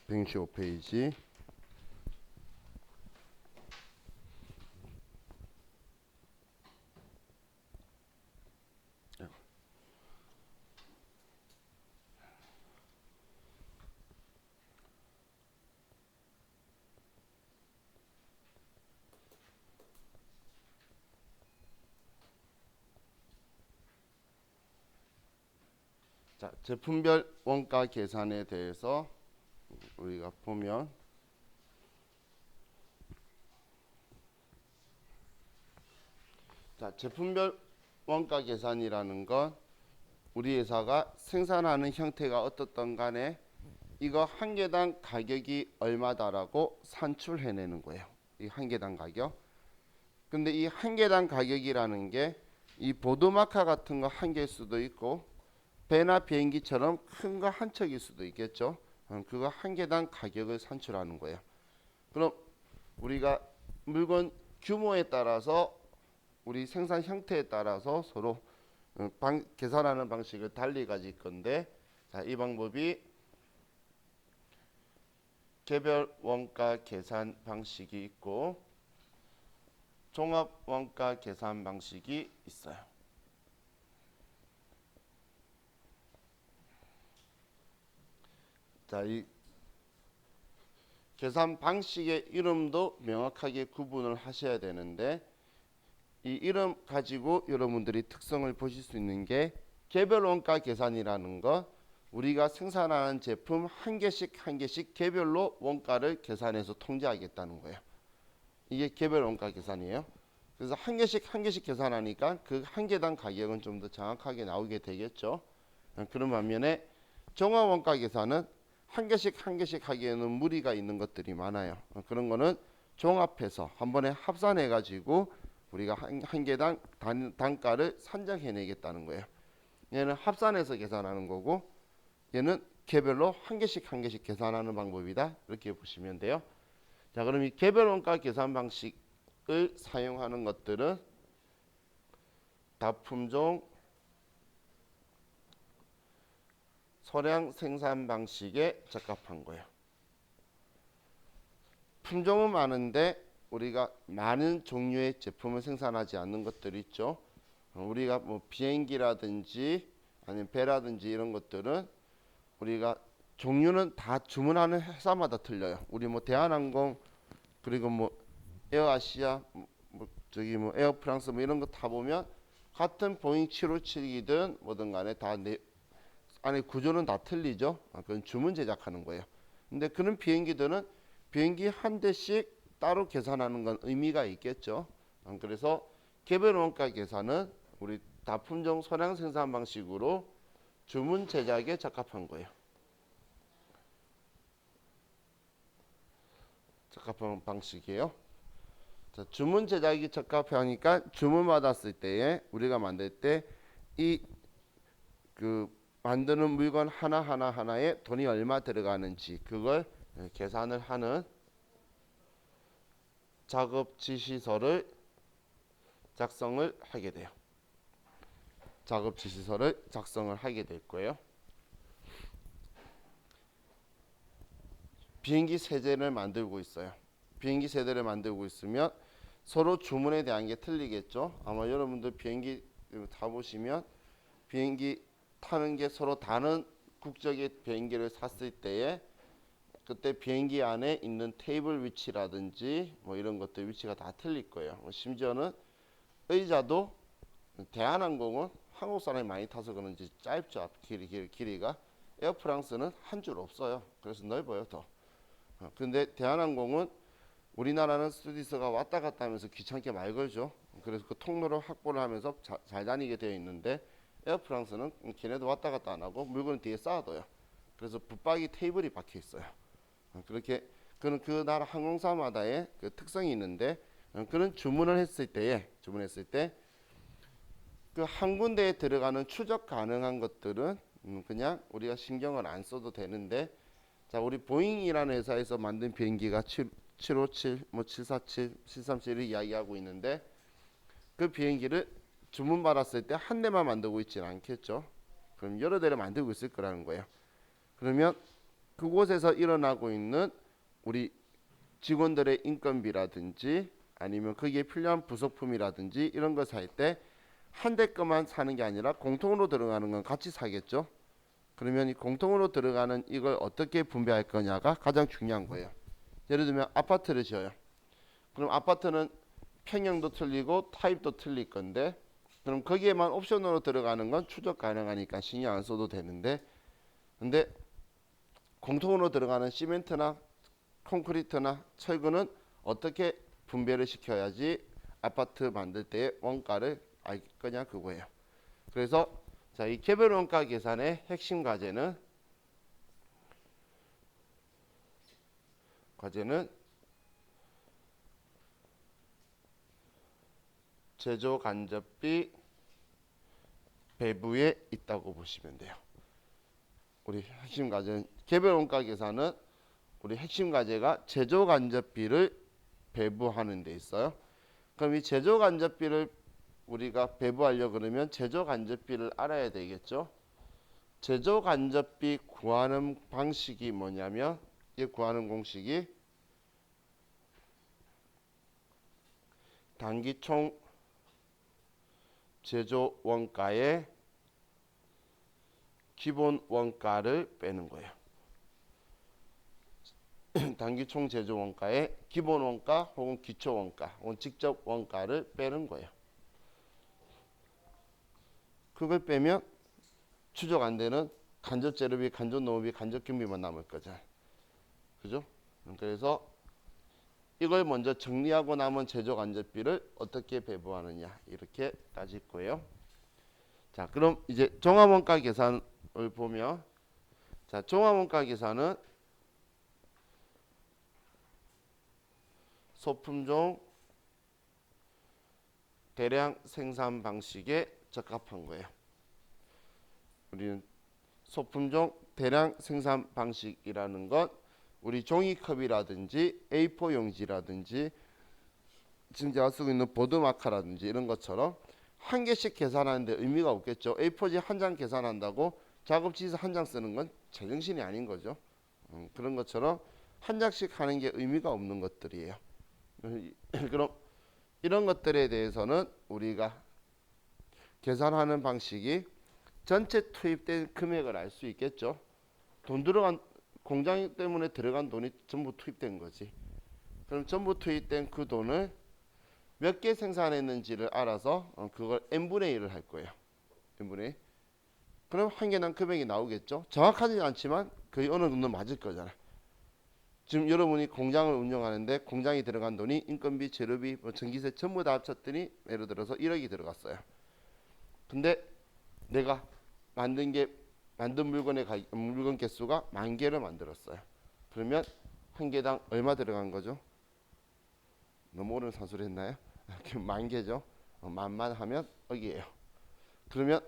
165페이지. 자, 제품별 원가 계산에 대해서 우리가 보면, 자, 제품별 원가 계산이라는 건 우리 회사가 생산하는 형태가 어떻든 간에 이거 한 개당 가격이 얼마다라고 산출해내는 거예요. 이 한 개당 가격. 근데 이 한 개당 가격이라는 게 이 보드마카 같은 거 한 개일 수도 있고 배나 비행기처럼 큰 거 한 척일 수도 있겠죠. 그거 한 개당 가격을 산출하는 거예요. 그럼 우리가 물건 규모에 따라서 우리 생산 형태에 따라서 서로 계산하는 방식을 달리 가질 건데, 자, 이 방법이 개별 원가 계산 방식이 있고 종합 원가 계산 방식이 있어요. 자, 이 계산 방식의 이름도 명확하게 구분을 하셔야 되는데, 이 이름 가지고 여러분들이 특성을 보실 수 있는 게 개별 원가 계산이라는 거, 우리가 생산하는 제품 한 개씩 한 개씩 개별로 원가를 계산해서 통제하겠다는 거예요. 이게 개별 원가 계산이에요. 그래서 한 개씩 한 개씩 계산하니까 그 한 개당 가격은 좀 더 정확하게 나오게 되겠죠. 그런 반면에 종합 원가 계산은 한 개씩 한 개씩 하기에는 무리가 있는 것들이 많아요. 그런 거는 종합해서 한 번에 합산해 가지고 우리가 한 개당 단가를 산정해내겠다는 거예요. 얘는 합산해서 계산하는 거고 얘는 개별로 한 개씩 한 개씩 계산하는 방법이다, 이렇게 보시면 돼요. 자, 그럼 이 개별 원가 계산 방식을 사용하는 것들은 다품종 소량 생산 방식에 적합한 거예요. 품종은 많은데 우리가 많은 종류의 제품을 생산하지 않는 것들이 있죠. 우리가 뭐 비행기라든지 아니면 배라든지 이런 것들은 우리가 종류는 다 주문하는 회사마다 틀려요. 우리 뭐 대한항공 그리고 뭐 에어아시아 뭐 저기 뭐 에어프랑스 뭐 이런 거 타보면 같은 보잉 757이든 뭐든 간에 다 안에 구조는 다 틀리죠. 그건 주문 제작하는 거예요. 근데 그런 비행기들은 비행기 한 대씩 따로 계산하는 건 의미가 있겠죠. 그래서 개별 원가 계산은 우리 다품종 소량 생산 방식으로 주문 제작에 적합한 거예요. 적합한 방식이에요. 자, 주문 제작이 적합하니까 주문 받았을 때에 우리가 만들 때 이 그 만드는 물건 하나에 돈이 얼마 들어가는지 그걸 계산을 하는 작업 지시서를 작성을 하게 돼요. 작업 지시서를 작성을 하게 될 거예요. 비행기 세대를 만들고 있어요. 비행기 세대를 만들고 있으면 서로 주문에 대한 게 틀리겠죠. 아마 여러분들 비행기 타보시면 비행기 타는 게 서로 다른 국적의 비행기를 샀을 때에 그때 비행기 안에 있는 테이블 위치라든지 뭐 이런 것들 위치가 다 틀릴 거예요. 심지어는 의자도 대한항공은 한국 사람이 많이 타서 그런지 짧죠. 길이가. 에어프랑스는 한 줄 없어요. 그래서 넓어요 더. 근데 대한항공은 우리나라는 스튜디스가 왔다 갔다 하면서 귀찮게 말 걸죠. 그래서 그 통로를 확보를 하면서 잘 다니게 되어 있는데 에어프랑스는 걔네도 왔다 갔다 안 하고 물건을 뒤에 쌓아둬요. 그래서 붙박이 테이블이 박혀 있어요. 그렇게 그는 그 나라 항공사마다의 그 특성이 있는데 그런 주문했을 때 그 한 군데에 들어가는 추적 가능한 것들은 그냥 우리가 신경을 안 써도 되는데, 자, 우리 보잉이라는 회사에서 만든 비행기가 757, 뭐 747, 737을 이야기하고 있는데 그 비행기를 주문 받았을 때 한 대만 만들고 있지는 않겠죠. 그럼 여러 대를 만들고 있을 거라는 거예요. 그러면 그곳에서 일어나고 있는 우리 직원들의 인건비라든지 아니면 거기에 필요한 부속품이라든지 이런 거 살 때 한 대 것만 사는 게 아니라 공통으로 들어가는 건 같이 사겠죠. 그러면 이 공통으로 들어가는 이걸 어떻게 분배할 거냐가 가장 중요한 거예요. 예를 들면 아파트를 지어요. 그럼 아파트는 평형도 틀리고 타입도 틀릴 건데, 그럼 거기에만 옵션으로 들어가는 건 추적 가능하니까 신경 안 써도 되는데, 근데 공통으로 들어가는 시멘트나 콘크리트나 철근은 어떻게 분배를 시켜야지 아파트 만들 때의 원가를 알 거냐 그거예요. 그래서 자, 이 개별 원가 계산의 핵심 과제는 제조 간접비 배부에 있다고 보시면 돼요. 우리 핵심 과제는 개별 원가 계산은 우리 핵심 과제가 제조 간접비를 배부하는 데 있어요. 그럼 이 제조 간접비를 우리가 배부하려고 그러면 제조 간접비를 알아야 되겠죠. 제조 간접비 구하는 방식이 뭐냐면 이 구하는 공식이 단기총 제조 원가의 기본 원가를 빼는 거예요. 단기총 제조 원가의 기본 원가 혹은 기초 원가 혹은 직접 원가를 빼는 거예요. 그걸 빼면 추적 안 되는 간접 재료비, 간접 노무비, 간접 경비만 남을 거잖아요. 그죠? 그래서 이걸 먼저 정리하고 남은 제조 간접비를 어떻게 배부하느냐 이렇게 따질 거예요. 자, 그럼 이제 종합원가 계산을 보면, 자, 종합원가 계산은 소품종 대량 생산 방식에 적합한 거예요. 우리는 소품종 대량 생산 방식이라는 건 우리 종이컵이라든지 A4 용지라든지 지금 제가 쓰고 있는 보드마카라든지 이런 것처럼 한 개씩 계산하는데 의미가 없겠죠. A4지 한 장 계산한다고 작업지에서 한 장 쓰는 건 제정신이 아닌 거죠. 그런 것처럼 한 장씩 하는 게 의미가 없는 것들이에요. 그럼 이런 것들에 대해서는 우리가 계산하는 방식이 전체 투입된 금액을 알 수 있겠죠. 돈 들어간 공장 때문에 들어간 돈이 전부 투입된 거지. 그럼 전부 투입된 그 돈을 몇 개 생산했는지를 알아서 그걸 n분의 1을 할 거예요. n분의 1. 그럼 한 개당 금액이 나오겠죠. 정확하지 않지만 거의 어느 정도 맞을 거잖아. 지금 여러분이 공장을 운영하는데 공장이 들어간 돈이 인건비, 재료비, 뭐 전기세 전부 다 합쳤더니 예를 들어서 1억이 들어갔어요. 근데 내가 만든 물건 개수가 10,000개를 만들었어요. 그러면 한 개당 얼마 들어간 거죠? 너무 오랜 산수를 했나요? 10,000개죠. 만만 하면 억이에요. 그러면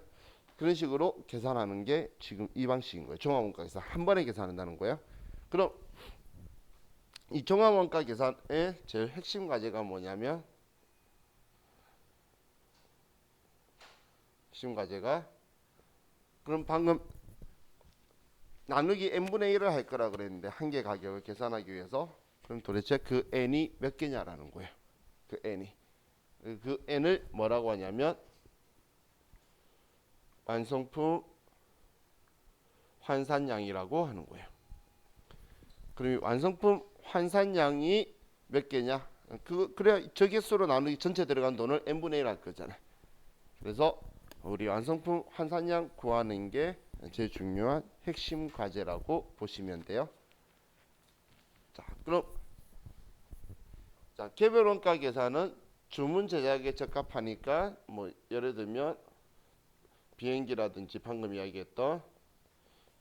그런 식으로 계산하는 게 지금 이 방식인 거예요. 종합원가 계산 한 번에 계산한다는 거예요. 그럼 이 종합원가 계산의 제일 핵심 과제가 뭐냐면, 핵심 과제가 그럼 방금 나누기 n분의 1을 할 거라 그랬는데 한 개 가격을 계산하기 위해서, 그럼 도대체 그 n이 몇 개냐라는 거예요. 그 n이. 그 n을 뭐라고 하냐면 완성품 환산량이라고 하는 거예요. 그럼 완성품 환산량이 몇 개냐? 그래야 저 개수로 나누기 전체 들어간 돈을 n분의 1 할 거잖아요. 그래서 우리 완성품 환산량 구하는 게 제일 중요한 핵심 과제라고 보시면 돼요. 자, 그럼 개별 원가 계산은 주문 제작에 적합하니까 뭐 예를 들면 비행기라든지 방금 이야기했던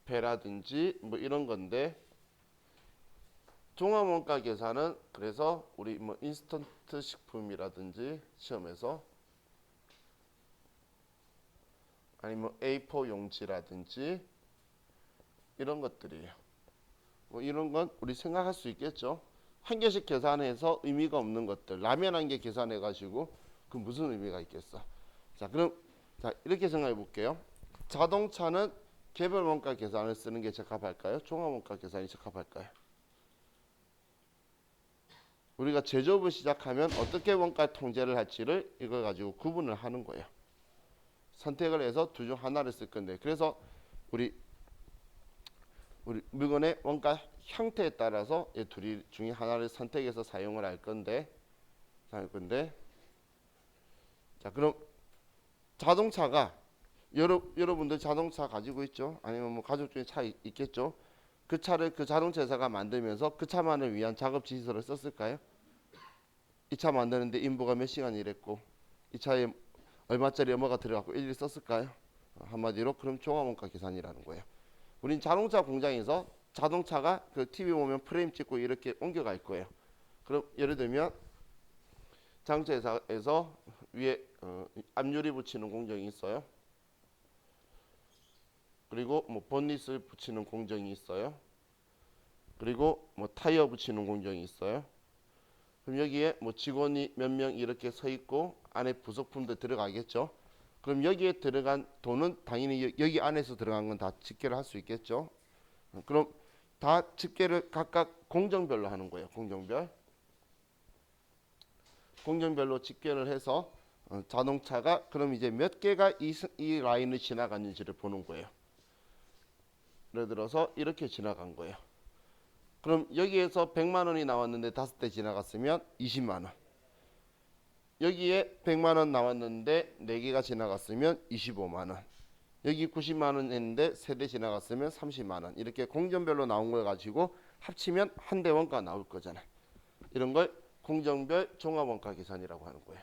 배라든지 뭐 이런 건데, 종합원가 계산은 그래서 우리 뭐 인스턴트 식품이라든지 시험에서 아니면 A4 용지라든지 이런 것들이에요. 뭐 이런 건 우리 생각할 수 있겠죠. 한 개씩 계산해서 의미가 없는 것들, 라면 한 개 계산해 가지고 그 무슨 의미가 있겠어. 자, 그럼 자 이렇게 생각해 볼게요. 자동차는 개별 원가 계산을 쓰는 게 적합할까요? 종합 원가 계산이 적합할까요? 우리가 제조업을 시작하면 어떻게 원가 통제를 할지를 이걸 가지고 구분을 하는 거예요. 선택을 해서 둘 중 하나를 쓸 건데, 그래서 우리 물건의 원가 형태에 따라서 이 둘 중에 하나를 선택해서 사용을 할 건데, 자, 그럼 자동차가 여러분들 자동차 가지고 있죠? 아니면 뭐 가족 중에 차 있겠죠? 그 차를 그 자동차 회사가 만들면서 그 차만을 위한 작업 지시서를 썼을까요? 이 차 만드는데 인부가 몇 시간 일했고 이 차에 얼마짜리 뭐가 들어갔고 일일이 썼을까요? 한마디로 그럼 종합원가 계산이라는 거예요. 우린 자동차 공장에서 자동차가 그 TV 보면 프레임 찍고 이렇게 옮겨갈 거예요. 그럼 예를 들면 자동차 회사에서 위에 앞유리 붙이는 공정이 있어요. 그리고 뭐 본닛을 붙이는 공정이 있어요. 그리고 뭐 타이어 붙이는 공정이 있어요. 그럼 여기에 뭐 직원이 몇 명 이렇게 서 있고 안에 부속품도 들어가겠죠. 그럼 여기에 들어간 돈은 당연히 여기 안에서 들어간 건 다 집계를 할 수 있겠죠. 그럼 다 집계를 각각 공정별로 하는 거예요. 공정별로 집계를 해서 자동차가 그럼 이제 몇 개가 이 라인을 지나갔는지를 보는 거예요. 예를 들어서 이렇게 지나간 거예요. 그럼 여기에서 100만 원이 나왔는데 5대 지나갔으면 20만 원. 여기에 100만 원 나왔는데 4개가 지나갔으면 25만 원. 여기 90만 원 했는데 3대 지나갔으면 30만 원. 이렇게 공정별로 나온 걸 가지고 합치면 한 대 원가 나올 거잖아요. 이런 걸 공정별 종합원가 계산이라고 하는 거예요.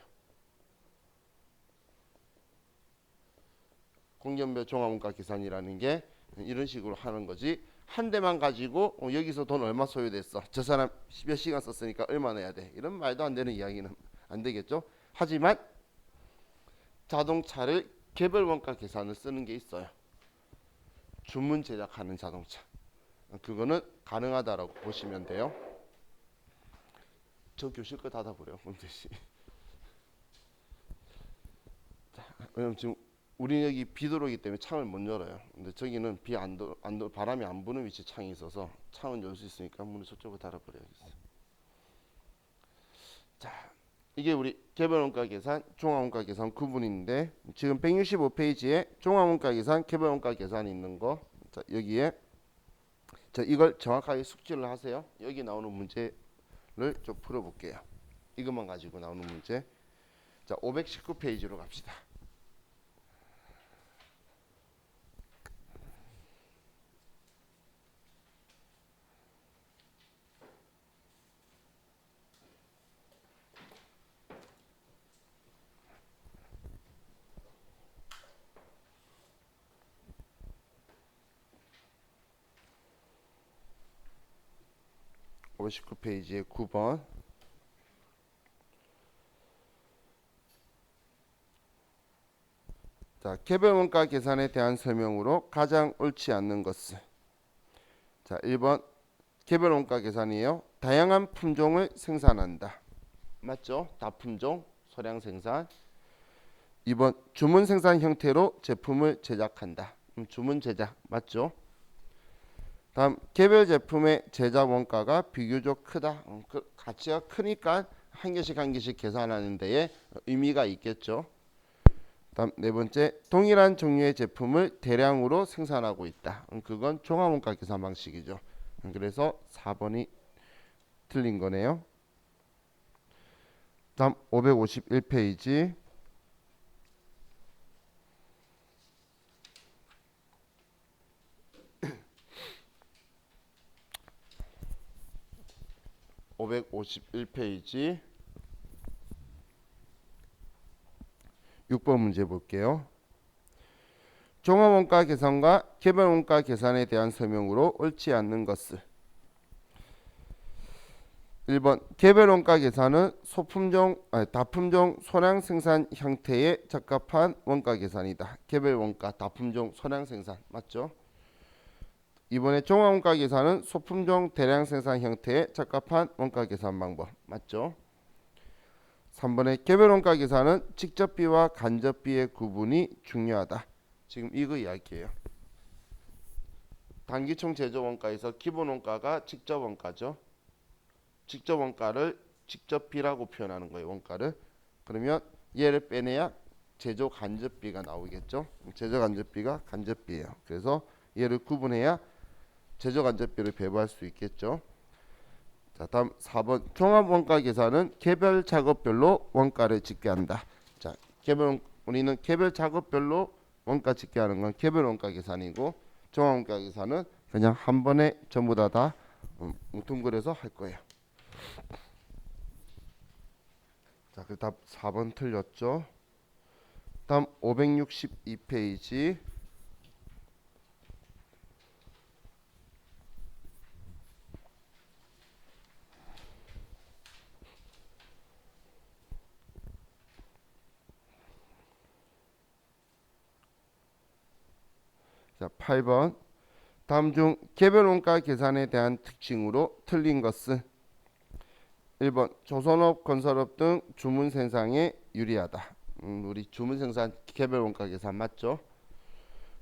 공정별 종합원가 계산이라는 게 이런 식으로 하는 거지. 한 대만 가지고 여기서 돈 얼마 소요됐어, 저 사람 몇 시간 썼으니까 얼마 내야 돼, 이런 말도 안 되는 이야기는 안 되겠죠. 하지만 자동차를 개별 원가 계산을 쓰는 게 있어요. 주문 제작하는 자동차. 그거는 가능하다라고 보시면 돼요. 저 교실 거 닫아버려요. 왜냐면 지금 우리 여기 비 들어오기 때문에 창을 못 열어요. 근데 저기는 바람이 안 부는 위치에 창이 있어서 창은 열 수 있으니까 문을 저쪽으로 닫아버려야겠어요. 자, 이게 우리 개별원가 계산, 종합원가 계산 구분인데, 지금 165페이지에 종합원가 계산, 개별원가 계산이 있는 거, 자, 여기에 이걸 정확하게 숙지를 하세요. 여기 나오는 문제를 좀 풀어볼게요. 이것만 가지고 나오는 문제. 자, 519페이지로 갑시다. (519페이지에) 9번. 자, 개별원가 계산에 대한 설명으로 가장 옳지 않는 것은, 자, 1번 개별원가 계산이에요. 다양한 품종을 생산한다. 맞죠? 다품종 소량 생산. 2번 주문 생산 형태로 제품을 제작한다. 주문 제작 맞죠? 다음 개별 제품의 제작 원가가 비교적 크다. 그 가치가 크니까 한 개씩 한 개씩 계산하는 데에 의미가 있겠죠. 다음 네 번째, 동일한 종류의 제품을 대량으로 생산하고 있다. 그건 종합원가 계산 방식이죠. 그래서 4번이 틀린 거네요. 다음 551페이지. (551페이지) 6번 문제 볼게요. 종합원가 계산과 개별원가 계산에 대한 설명으로 옳지 않는 것은, 1번 개별원가 계산은 다품종 소량 생산 형태에 적합한 원가 계산이다. 개별원가 다품종 소량 생산 맞죠? 2번에 종합원가 계산은 소품종 대량 생산 형태에 적합한 원가 계산 방법 맞죠? 3번에 개별원가 계산은 직접비와 간접비의 구분이 중요하다. 지금 이거 이야기예요. 단기총 제조 원가에서 기본 원가가 직접 원가죠. 직접 원가를 직접 비라고 표현하는 거예요. 원가를. 그러면 얘를 빼내야 제조 간접비가 나오겠죠. 제조 간접비가 간접비예요. 그래서 얘를 구분해야 제조 간접비를 배분할 수 있겠죠. 자, 다음 4번 종합 원가 계산은 개별 작업별로 원가를 집계한다. 자, 우리는 개별 작업별로 원가 집계하는 건 개별 원가 계산이고 종합 원가 계산은 그냥 한 번에 전부 다 뭉뚱그려서 할 거예요. 자, 그 답 4번 틀렸죠. 다음 562페이지. 자, 8번 다음 중 개별 원가 계산에 대한 특징으로 틀린 것은 1번 조선업, 건설업 등 주문 생산에 유리하다. 우리 주문 생산 개별 원가 계산 맞죠?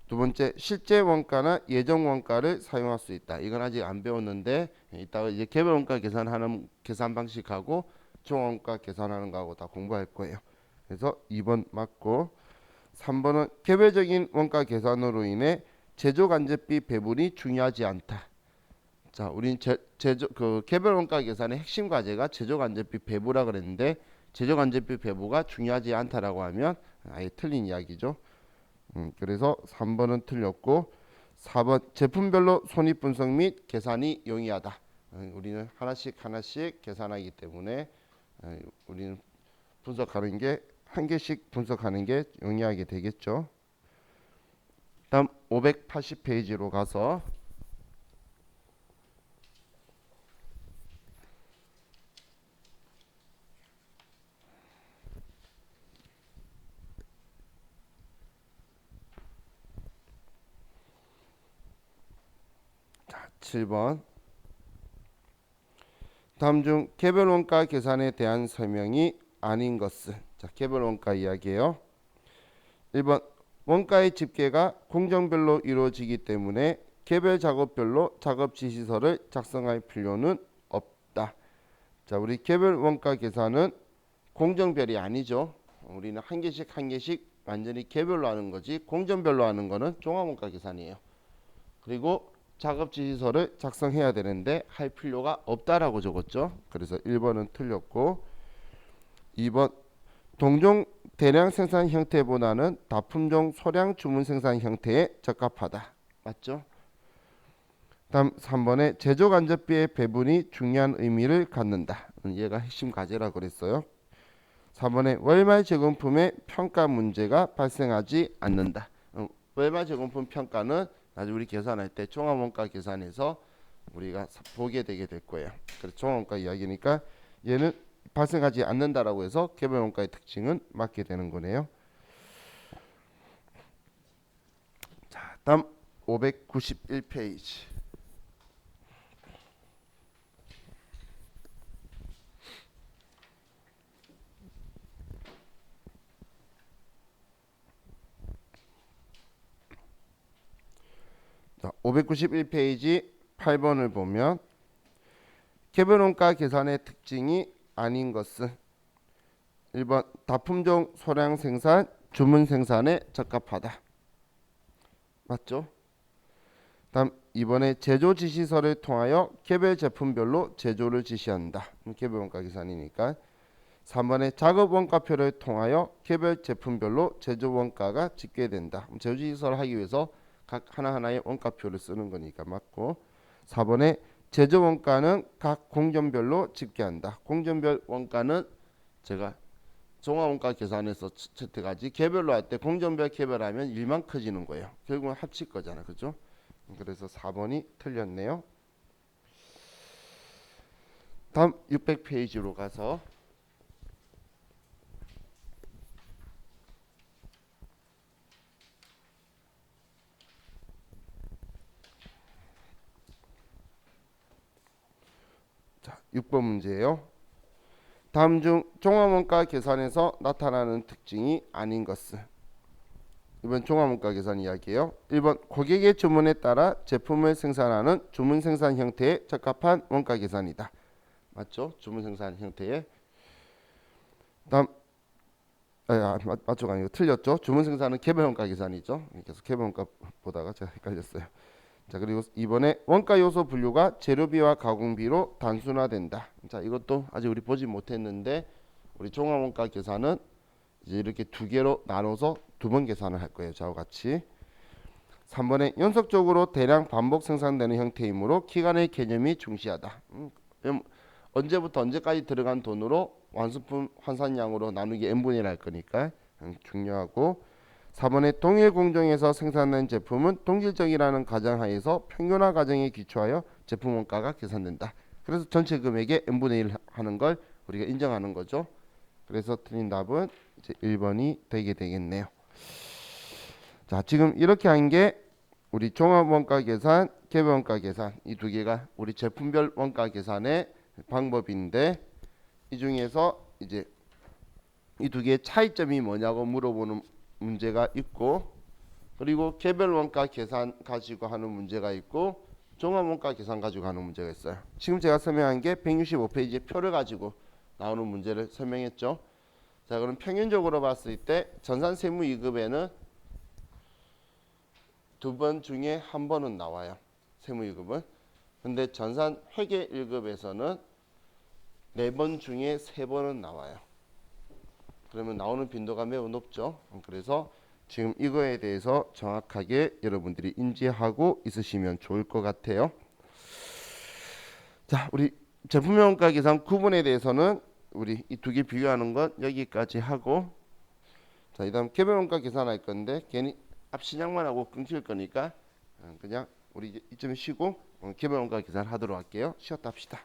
두 번째 실제 원가나 예정 원가를 사용할 수 있다. 이건 아직 안 배웠는데 이따가 이제 개별 원가 계산하는 계산 방식하고 종합 원가 계산하는 거하고 다 공부할 거예요. 그래서 2번 맞고 3번은 개별적인 원가 계산으로 인해 제조 간접비 배분이 중요하지 않다. 자, 우린 제조 그 개별 원가 계산의 핵심 과제가 제조 간접비 배분이라 그랬는데 제조 간접비 배분가 중요하지 않다라고 하면 아예 틀린 이야기죠. 그래서 3번은 틀렸고 4번 제품별로 손익 분석 및 계산이 용이하다. 우리는 하나씩 계산하기 때문에 우리는 분석하는 게 한 개씩 분석하는 게 용이하게 되겠죠. 다음 580페이지로 가서 자, 7번 다음 중 개별 원가 계산에 대한 설명이 아닌 것은 자, 개별 원가 이야기예요. 1번 원가의 집계가 공정별로 이루어지기 때문에 개별 작업별로 작업 지시서를 작성할 필요는 없다. 자, 우리 개별 원가 계산은 공정별이 아니죠. 우리는 한 개씩 완전히 개별로 하는 거지 공정별로 하는 거는 종합 원가 계산이에요. 그리고 작업 지시서를 작성해야 되는데 할 필요가 없다라고 적었죠. 그래서 1번은 틀렸고 2번 동종 대량 생산 형태보다는 다품종 소량 주문 생산 형태에 적합하다. 맞죠? 다음 3번에 제조 간접비의 배분이 중요한 의미를 갖는다. 얘가 핵심 과제라 그랬어요. 4번에 월말 제공품의 평가 문제가 발생하지 않는다. 월말 제공품 평가는 나중에 우리 계산할 때 종합원가 계산해서 우리가 보게 되게 될 거예요. 그래서 종합원가 이야기니까 얘는 발생하지 않는다라고 해서 개별 원가의 특징은 맞게 되는 거네요. 자, 다음 591페이지. 자, 591페이지 8번을 보면 개별 원가 계산의 특징이 아닌 것은 1번 다품종 소량 생산 주문 생산에 적합하다. 맞죠? 다음 2번에 제조 지시서를 통하여 개별 제품별로 제조를 지시한다. 개별 원가 계산이니까. 3번에 작업 원가표를 통하여 개별 제품별로 제조 원가가 집계된다. 제조 지시서를 하기 위해서 각 하나하나의 원가표를 쓰는 거니까 맞고. 4번에 제조 원가는 각 공정별로 집계한다. 공정별 원가는 제가 종합원가 계산해서 채택하지 개별로 할 때 공정별 개별하면 일만 커지는 거예요. 결국은 합칠 거잖아. 그죠? 그래서 4번이 틀렸네요. 다음 600페이지로 가서 자, 6번 문제예요. 다음 중 종합원가 계산에서 나타나는 특징이 아닌 것은 이번 종합원가 계산 이야기예요. 1번 고객의 주문에 따라 제품을 생산하는 주문 생산 형태에 적합한 원가 계산이다. 맞죠? 주문 생산 형태에. 다음 맞죠가 아니고 틀렸죠. 주문 생산은 개별 원가 계산이죠. 그래서 개별 원가 보다가 제가 헷갈렸어요. 자, 그리고 이번에 원가 요소 분류가 재료비와 가공비로 단순화된다. 자, 이것도 아직 우리 보지 못했는데 우리 종합 원가 계산은 이제 이렇게 두 개로 나눠서 두 번 계산을 할 거예요. 저와 같이. 3번에 연속적으로 대량 반복 생산되는 형태이므로 기간의 개념이 중시하다. 언제부터 언제까지 들어간 돈으로 완수품 환산량으로 나누기 n분의 1 할 거니까 중요하고. 4번에 동일 공정에서 생산된 제품은 동질적이라는 가정하에서 평균화 가정에 기초하여 제품 원가가 계산된다. 그래서 전체 금액의 n분의 1 하는 걸 우리가 인정하는 거죠. 그래서 틀린 답은 이제 1번이 되게 되겠네요. 자, 지금 이렇게 한 게 우리 종합원가 계산, 개별원가 계산 이 두 개가 우리 제품별 원가 계산의 방법인데, 이 중에서 이제 이 두 개의 차이점이 뭐냐고 물어보는 문제가 있고, 그리고 개별 원가 계산 가지고 하는 문제가 있고, 종합 원가 계산 가지고 하는 문제가 있어요. 지금 제가 설명한 게 165페이지의 표를 가지고 나오는 문제를 설명했죠. 자, 그럼 평균적으로 봤을 때 전산 세무 2급에는 두 번 중에 한 번은 나와요. 세무 2급은. 근데 전산 회계 1급에서는 네 번 중에 세 번은 나와요. 그러면 나오는 빈도가 매우 높죠. 그래서 지금 이거에 대해서 정확하게 여러분들이 인지하고 있으시면 좋을 것 같아요. 자, 우리 제품의 원가 계산 구분에 대해서는 우리 이 두 개 비교하는 건 여기까지 하고, 자, 이다음 개별 원가 계산할 건데 괜히 앞 시작만 하고 끊길 거니까 그냥 우리 이쯤 쉬고 개별 원가 계산하도록 할게요. 쉬었다 합시다.